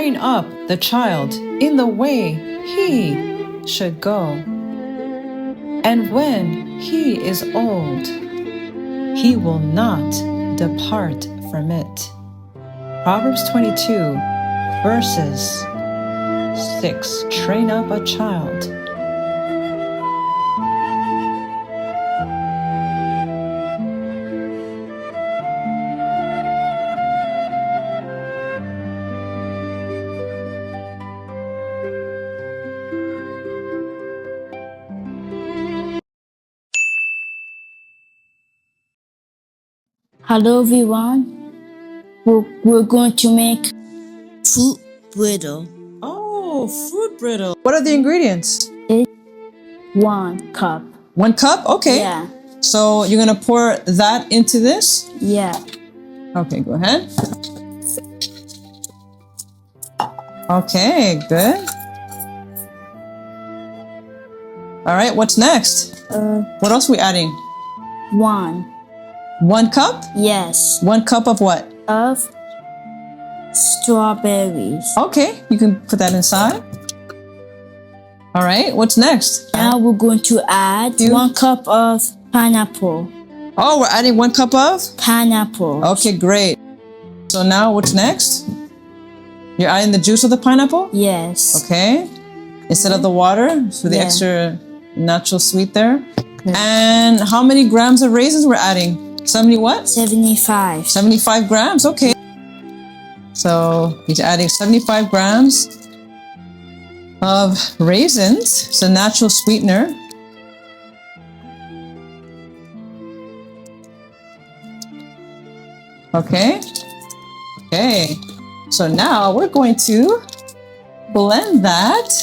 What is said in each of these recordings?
train up the child in the way he should go. And when he is old, he will not depart from it. Proverbs 22, verses 6. Train up a child. Hello everyone, we're going to make fruit brittle. Oh, fruit brittle. What are the ingredients? It's 1 cup. 1 cup? Okay. Yeah. So you're gonna pour that into this? Yeah. Okay, go ahead. Okay, good. All right, what's next? What else are we adding? 1. 1 cup? Yes. 1 cup of what? Of strawberries. Okay, you can put that inside. All right, what's next? Now we're going to add 1 cup of pineapple. Oh, we're adding 1 cup of? Pineapple. Okay, great. So now what's next? You're adding the juice of the pineapple? Yes. Okay. Instead of the water, for the extra natural sweet there. And how many grams of raisins we're adding? 70 what? 75. 75 grams, okay. So he's adding 75 grams of raisins. It's a natural sweetener. Okay. Okay. So now we're going to blend that.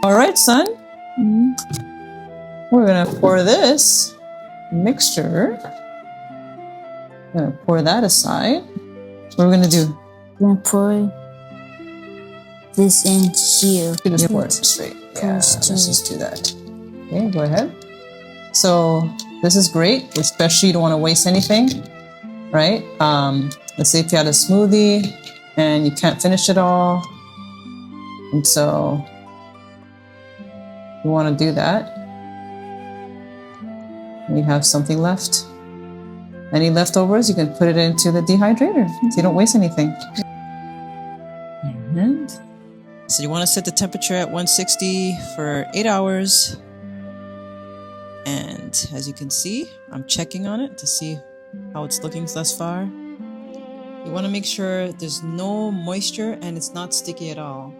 All right, son. We're gonna pour this mixture. Gonna pour that aside. What are we gonna do? We're going to pour this in here. Just pour it straight. Yeah, let's just do that. Okay, go ahead. So this is great, especially you don't want to waste anything, right? Let's say if you had a smoothie and you can't finish it all, and so you want to do that. And you have something left. Any leftovers, you can put it into the dehydrator so you don't waste anything. And so you want to set the temperature at 160 for 8 hours. And as you can see, I'm checking on it to see how it's looking thus far. You want to make sure there's no moisture and it's not sticky at all.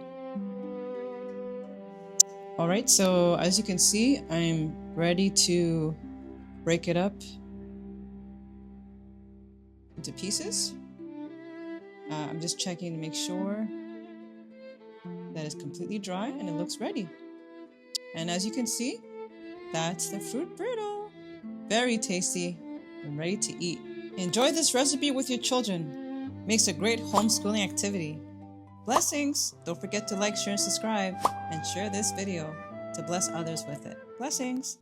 All right, so as you can see, I'm ready to break it up into pieces. I'm just checking to make sure that it's completely dry and it looks ready. And as you can see, that's the fruit brittle. Very tasty and ready to eat. Enjoy this recipe with your children. Makes a great homeschooling activity. Blessings! Don't forget to like, share, and subscribe, and share this video to bless others with it. Blessings!